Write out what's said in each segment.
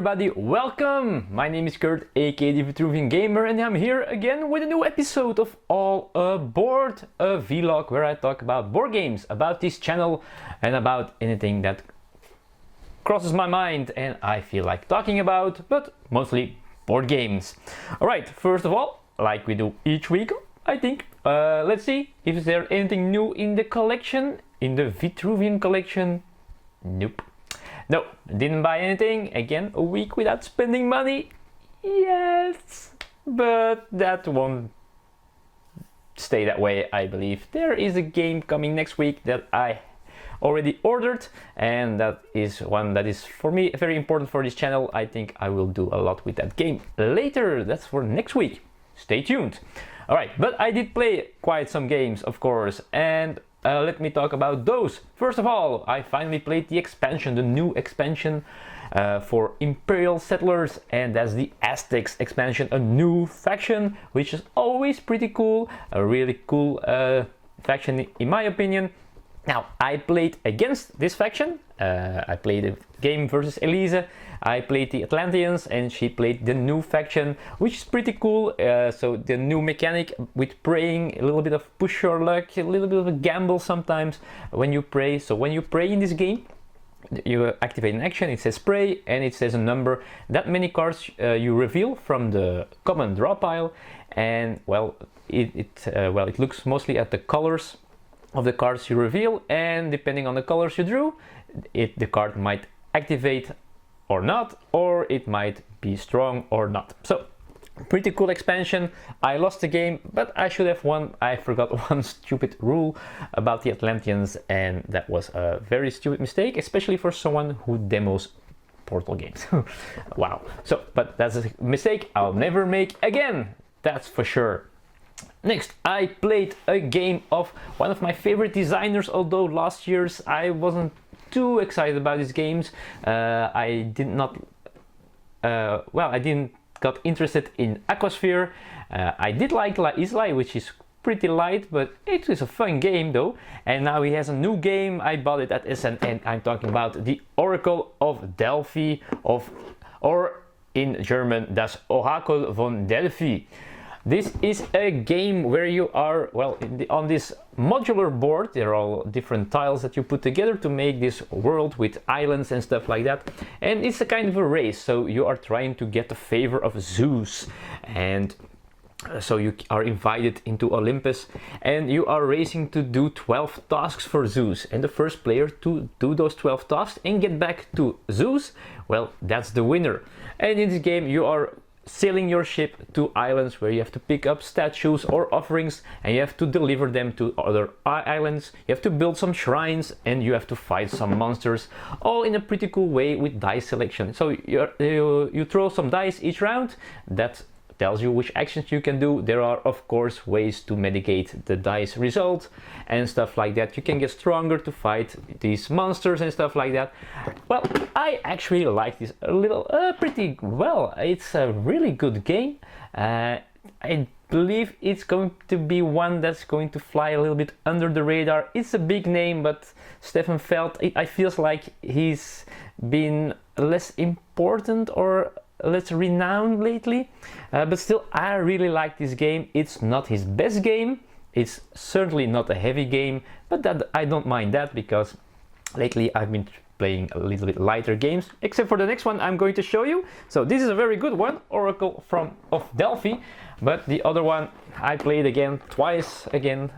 everybody, welcome! My name is Kurt, aka the Vitruvian Gamer, and I'm here again with a new episode of All Aboard, a vlog where I talk about board games, about this channel, and about anything that crosses my mind and I feel like talking about, but mostly board games. Alright, first of all, like we do each week, I think, let's see if there's anything new in the collection, in the Vitruvian collection. Nope. No, didn't buy anything. Again, a week without spending money. Yes, but that won't stay that way, I believe. There is a game coming next week that I already ordered, and that is one that is for me very important for this channel. I think I will do a lot with that game later. That's for next week. Stay tuned. Alright, but I did play quite some games, of course, and let me talk about those. First of all, I finally played the expansion, the new expansion for Imperial Settlers, and that's the Aztecs expansion, a new faction, which is always pretty cool, a really cool faction in my opinion. Now, I played against this faction. I played a game versus Elise. I played the Atlanteans and she played the new faction, which is pretty cool. So the new mechanic with praying, a little bit of push your luck, a little bit of a gamble sometimes when you pray. So when you pray in this game, you activate an action, it says pray, and it says a number. That many cards you reveal from the common draw pile, and well, it looks mostly at the colors of the cards you reveal, and depending on the colors you drew, the card might activate or not, or it might be strong or not. So pretty cool expansion. I lost the game, but I should have won. I forgot one stupid rule about the Atlanteans, and that was a very stupid mistake, especially for someone who demos Portal games. Wow. So, but that's a mistake I'll never make again, that's for sure. Next, I played a game of one of my favorite designers, although last year's I wasn't too excited about these games. I didn't got interested in Aquasphere. I did like La Isla, which is pretty light, but it is a fun game though. And now he has a new game. I bought it at Essen, and I'm talking about the Oracle of Delphi, or in German, das Orakel von Delphi. This is a game where you are, well, on this modular board, there are all different tiles that you put together to make this world with islands and stuff like that. And it's a kind of a race, so you are trying to get the favor of Zeus. And so you are invited into Olympus, and you are racing to do 12 tasks for Zeus. And the first player to do those 12 tasks and get back to Zeus, well, that's the winner. And in this game you are sailing your ship to islands where you have to pick up statues or offerings, and you have to deliver them to other islands. You have to build some shrines, and you have to fight some monsters, all in a pretty cool way with dice selection. So you throw some dice each round. That tells you which actions you can do. There are of course ways to mitigate the dice result and stuff like that. You can get stronger to fight these monsters and stuff like that. Well, I actually like this a little pretty well. It's a really good game. I believe it's going to be one that's going to fly a little bit under the radar. It's a big name, but Stefan Feld, I feels like he's been less important or less renowned lately, but still I really like this game. It's not his best game, it's certainly not a heavy game, but that I don't mind that, because lately I've been playing a little bit lighter games, except for the next one I'm going to show you. So this is a very good one, Oracle of Delphi, but the other one I played twice again,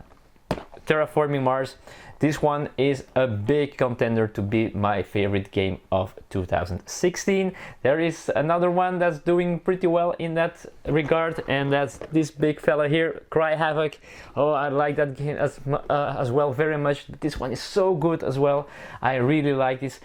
Terraforming Mars. This one is a big contender to be my favorite game of 2016. There is another one that's doing pretty well in that regard, and that's this big fella here, Cry Havoc. Oh, I like that game as well very much. This one is so good as well. I really like this.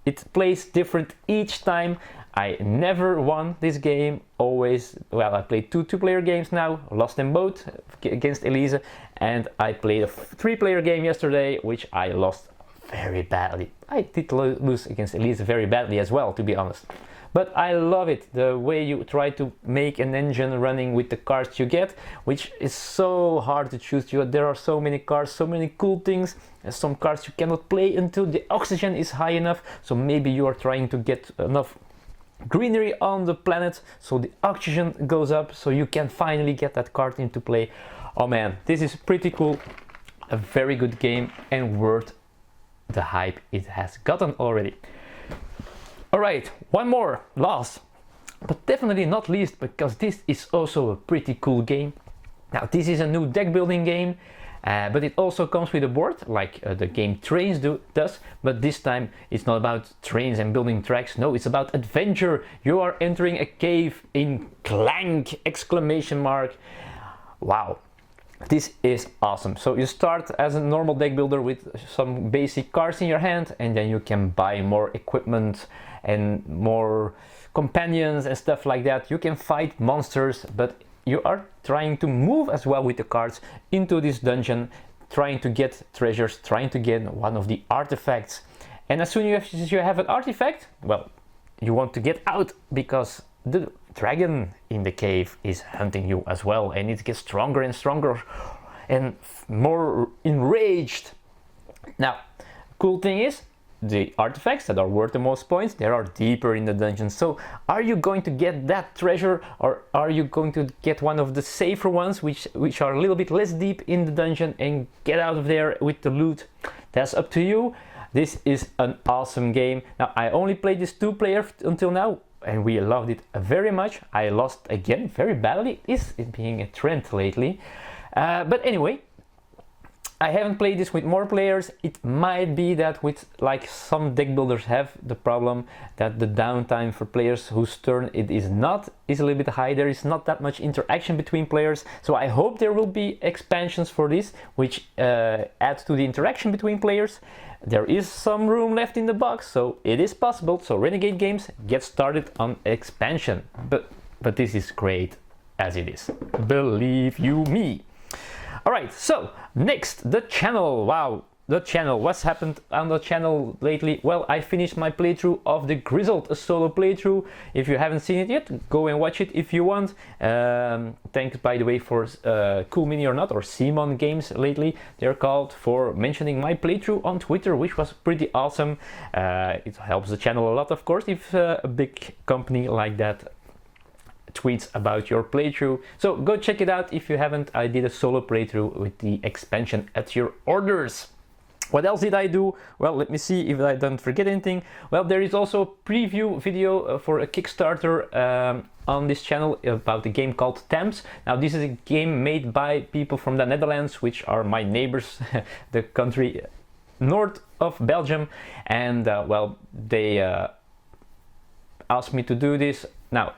It plays different each time. I never won this game, always, well, I played two-player games now, lost them both against Elise, and I played a 3-player game yesterday, which I lost very badly. I did lose against Elise very badly as well, to be honest. But I love it, the way you try to make an engine running with the cards you get, which is so hard to choose. There are so many cards, so many cool things, and some cards you cannot play until the oxygen is high enough, so maybe you are trying to get enough greenery on the planet, so the oxygen goes up, so you can finally get that card into play. Oh man, this is pretty cool. A very good game and worth the hype it has gotten already. Alright, one more, last, but definitely not least, because this is also a pretty cool game. Now this is a new deck building game, but it also comes with a board, like the game Trains does, but this time it's not about trains and building tracks. No, it's about adventure. You are entering a cave in Clank! Exclamation mark. Wow, this is awesome. So you start as a normal deck builder with some basic cards in your hand, and then you can buy more equipment and more companions and stuff like that. You can fight monsters, but you are trying to move as well with the cards into this dungeon, trying to get treasures, trying to get one of the artifacts. And as soon as you have an artifact, well, you want to get out, because the dragon in the cave is hunting you as well, and it gets stronger and stronger and more enraged. Now, cool thing is, the artifacts that are worth the most points, they are deeper in the dungeon. So are you going to get that treasure, or are you going to get one of the safer ones which are a little bit less deep in the dungeon and get out of there with the loot? That's up to you. This is an awesome game. Now, I only played this 2-player until now, and we loved it very much. I lost again very badly. It is being a trend lately, but anyway, I haven't played this with more players. It might be that with, like, some deck builders have the problem that the downtime for players whose turn it is not is a little bit high. There is not that much interaction between players. So I hope there will be expansions for this which add to the interaction between players. There is some room left in the box, so it is possible. So Renegade Games, get started on expansion. But this is great as it is. Believe you me. Alright, so next, the channel. Wow, the channel. What's happened on the channel lately? Well, I finished my playthrough of The Grizzled, a solo playthrough. If you haven't seen it yet, go and watch it if you want. Thanks, by the way, for Cool Mini or Not, or Simon Games lately, they're called, for mentioning my playthrough on Twitter, which was pretty awesome. It helps the channel a lot, of course, if a big company like that tweets about your playthrough. So go check it out if you haven't. I did a solo playthrough with the expansion at your orders. What else did I do? Well, let me see if I don't forget anything. Well, there is also a preview video for a Kickstarter on this channel about a game called Thames. Now, this is a game made by people from the Netherlands, which are my neighbors, the country north of Belgium, and well, they asked me to do this. Now,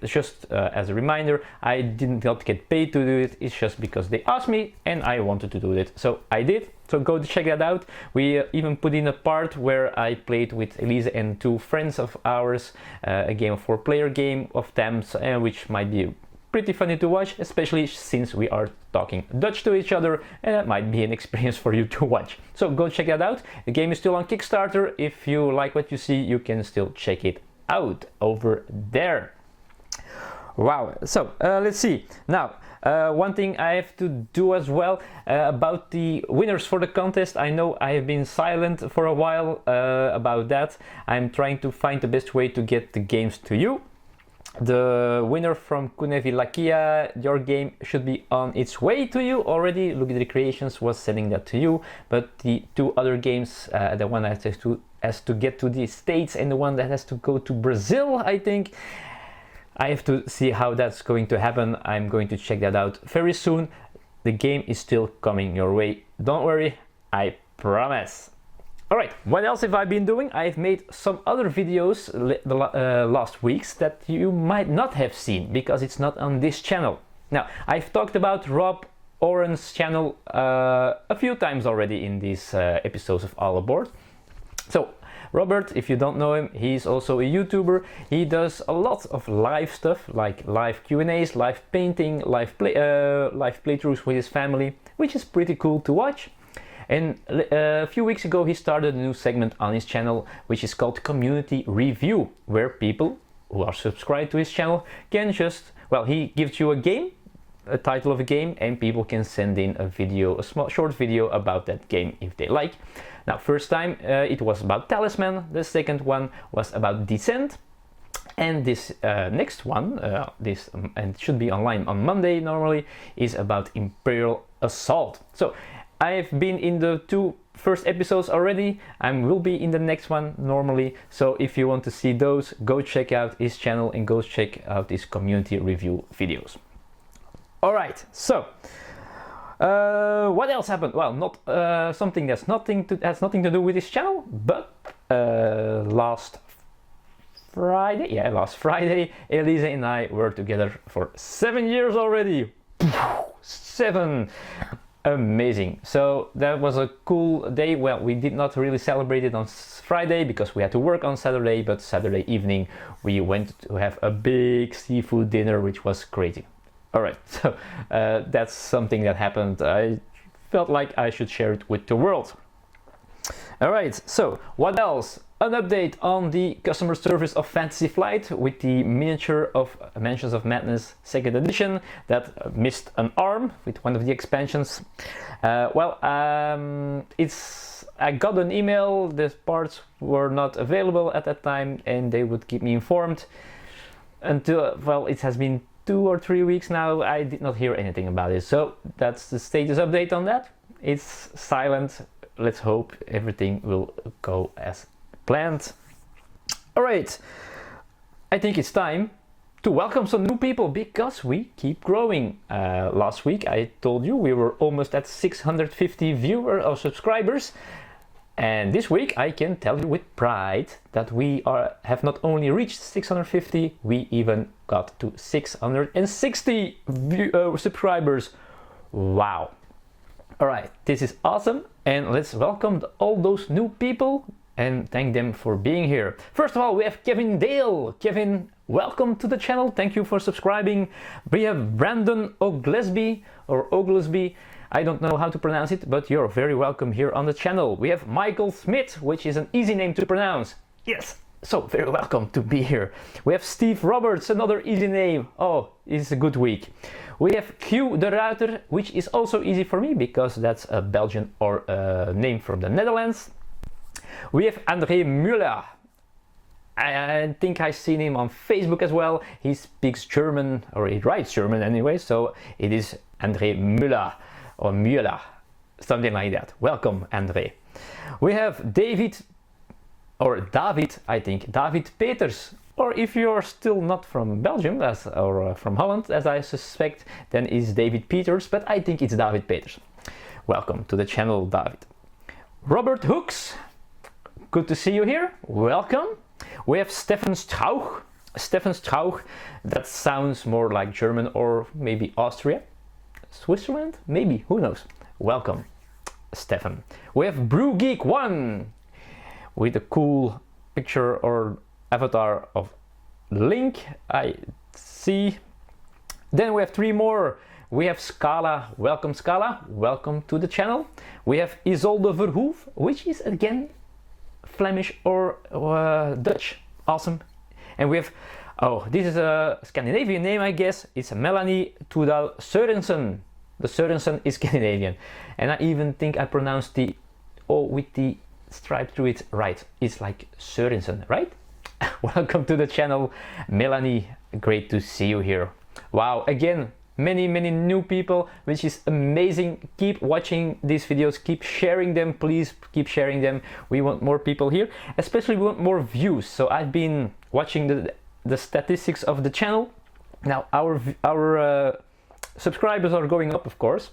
just as a reminder, I did not get paid to do it. It's just because they asked me and I wanted to do it, so I did. So go check that out. We even put in a part where I played with Elise and 2 friends of ours, a game, 4-player game of Thames, which might be pretty funny to watch, especially since we are talking Dutch to each other, and that might be an experience for you to watch. So go check that out. The game is still on Kickstarter. If you like what you see, you can still check it out over there. Wow, so let's see. Now, one thing I have to do as well about the winners for the contest. I know I have been silent for a while about that. I'm trying to find the best way to get the games to you. The winner from Kunevi Lakia, your game should be on its way to you already. Look at the Creations was sending that to you, but the 2 other games, the one that has to get to the States and the one that has to go to Brazil, I think. I have to see how that's going to happen. I'm going to check that out very soon. The game is still coming your way. Don't worry, I promise. Alright, what else have I been doing? I've made some other videos the last weeks that you might not have seen because it's not on this channel. Now, I've talked about Rob Oren's channel a few times already in these episodes of All Aboard. So, Robert, if you don't know him, he's also a YouTuber. He does a lot of live stuff, like live Q&As, live painting, live playthroughs with his family, which is pretty cool to watch. And a few weeks ago, he started a new segment on his channel, which is called Community Review, where people who are subscribed to his channel can just, well, he gives you a game, a title of a game, and people can send in a video, a small short video about that game if they like. Now, first time it was about Talisman, the second one was about Descent, And this next one, and it should be online on Monday normally, is about Imperial Assault. So I've been in the 2 first episodes already. I will be in the next one normally. So if you want to see those, go check out his channel and go check out his community review videos. All right, so what else happened? Well, not something has nothing to do with this channel, but last Friday, Elise and I were together for 7 years already. 7! Amazing. So that was a cool day. Well, we did not really celebrate it on Friday because we had to work on Saturday, but Saturday evening we went to have a big seafood dinner, which was crazy. All right, so that's something that happened. I felt like I should share it with the world. All right, so what else? An update on the customer service of Fantasy Flight with the miniature of Mansions of Madness 2nd edition that missed an arm with one of the expansions. I got an email, the parts were not available at that time and they would keep me informed until, well, it has been 2 or 3 weeks now. I did not hear anything about it. So that's the status update on that. It's silent. Let's hope everything will go as planned. All right, I think it's time to welcome some new people because we keep growing. Last week I told you we were almost at 650 viewers or subscribers, and this week I can tell you with pride that we have not only reached 650, we even got to 660 subscribers. Wow. All right, this is awesome, and let's welcome all those new people and thank them for being here. First of all, we have Kevin Dale. Kevin, welcome to the channel. Thank you for subscribing. We have Brandon Oglesby, I don't know how to pronounce it, but you're very welcome here on the channel. We have Michael Smith, which is an easy name to pronounce. Yes, so very welcome to be here. We have Steve Roberts, another easy name. Oh, it's a good week. We have Q de Ruiter, which is also easy for me because that's a Belgian or a name from the Netherlands. We have André Müller. I think I've seen him on Facebook as well. He speaks German, or he writes German anyway, so it is André Müller, or Müller, something like that. Welcome, André. We have David Peters, or if you're still not from Belgium or from Holland, as I suspect, then it's David Peters, but I think it's David Peters. Welcome to the channel, David. Robert Hooks. Good to see you here. Welcome. We have Stefan Strauch. Stefan Strauch, that sounds more like German or maybe Austria. Switzerland? Maybe, who knows. Welcome, Stefan. We have Brew Geek 1 with a cool picture or avatar of Link, I see. Then we have 3 more. We have Scala. Welcome, Scala. Welcome to the channel. We have Isolde Verhoef, which is again Flemish or Dutch. Awesome. And we have, oh, this is a Scandinavian name, I guess. It's Melanie Tudal Sørensen. The Sørensen is Scandinavian. And I even think I pronounced the O with the stripe through it right. It's like Sørensen, right? Welcome to the channel, Melanie. Great to see you here. Wow, again, many new people, which is amazing. Keep watching these videos, keep sharing them, please keep sharing them. We want more people here, especially we want more views. So I've been watching the statistics of the channel. Now our subscribers are going up, of course.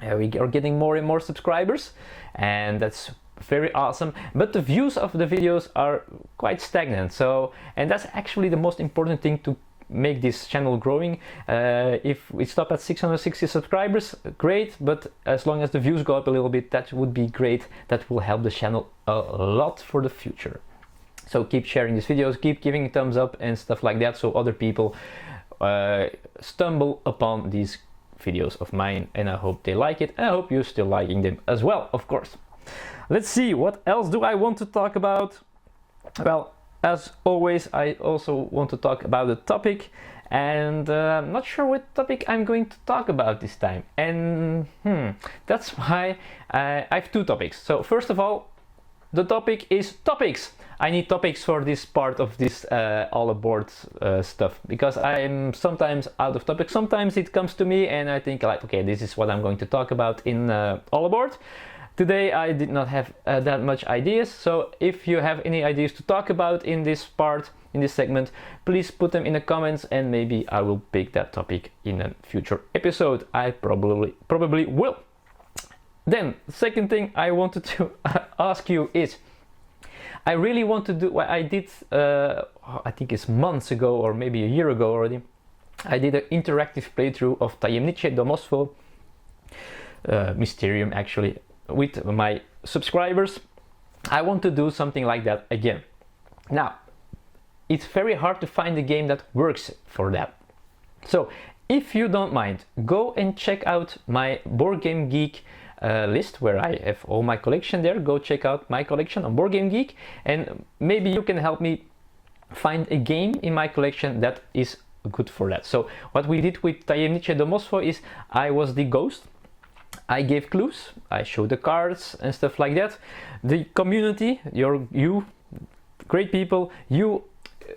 We are getting more and more subscribers, and that's very awesome, but the views of the videos are quite stagnant. So, and that's actually the most important thing to make this channel growing. If we stop at 660 subscribers, great, but as long as the views go up a little bit, that would be great. That will help the channel a lot for the future. So keep sharing these videos, keep giving thumbs up and stuff like that, so other people stumble upon these videos of mine, and I hope they like it, and I hope you're still liking them as well, of course. Let's see, what else do I want to talk about? Well, as always, I also want to talk about the topic, and I'm not sure what topic I'm going to talk about this time. And that's why I have 2 topics. So first of all, the topic is topics. I need topics for this part of this all aboard stuff, because I'm sometimes out of topic. Sometimes it comes to me and I think like, okay, this is what I'm going to talk about in all aboard. Today I did not have that much ideas, so if you have any ideas to talk about in this part, in this segment, please put them in the comments and maybe I will pick that topic in a future episode. I probably will. Then, second thing I wanted to ask you is, I really want to do what I did, I think it's months ago or maybe a year ago already. I did an interactive playthrough of Tajemnicze Domostwo, Mysterium actually, with my subscribers. I want to do something like that again. Now, it's very hard to find a game that works for that. So, if you don't mind, go and check out my Board Game Geek list where I have all my collection there. Go check out my collection on Board Game Geek, and maybe you can help me find a game in my collection that is good for that. So what we did with Tajemnicze Domostwo is I was the ghost. I gave clues, I showed the cards and stuff like that. The community, you great people, you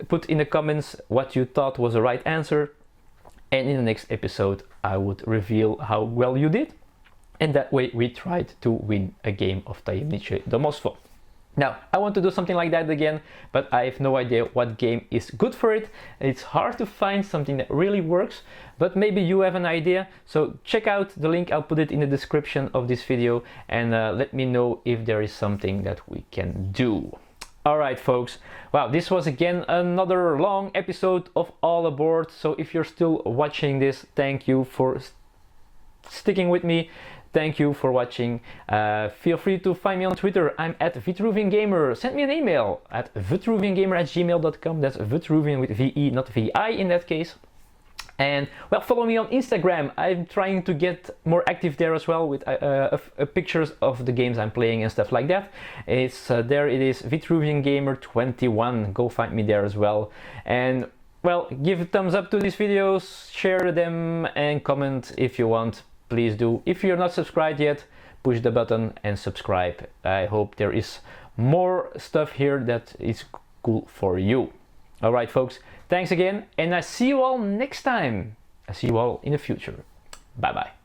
put in the comments what you thought was the right answer, and in the next episode I would reveal how well you did, and that way we tried to win a game of Tajemnicze Domostwo. Now, I want to do something like that again, but I have no idea what game is good for it. It's hard to find something that really works, but maybe you have an idea. So check out the link, I'll put it in the description of this video, and let me know if there is something that we can do. Alright folks, wow, this was again another long episode of All Aboard. So if you're still watching this, thank you for sticking with me. Thank you for watching. Feel free to find me on Twitter. I'm at Vitruvian Gamer. Send me an email at vitruviangamer@gmail.com. That's Vitruvian with VE, not VI in that case. And well, follow me on Instagram. I'm trying to get more active there as well with pictures of the games I'm playing and stuff like that. It's there it is, Vitruvian Gamer 21. Go find me there as well. And well, give a thumbs up to these videos, share them, and comment if you want. Please do. If you're not subscribed yet, push the button and subscribe. I hope there is more stuff here that is cool for you. Alright folks, thanks again, and I see you all next time. I see you all in the future. Bye bye.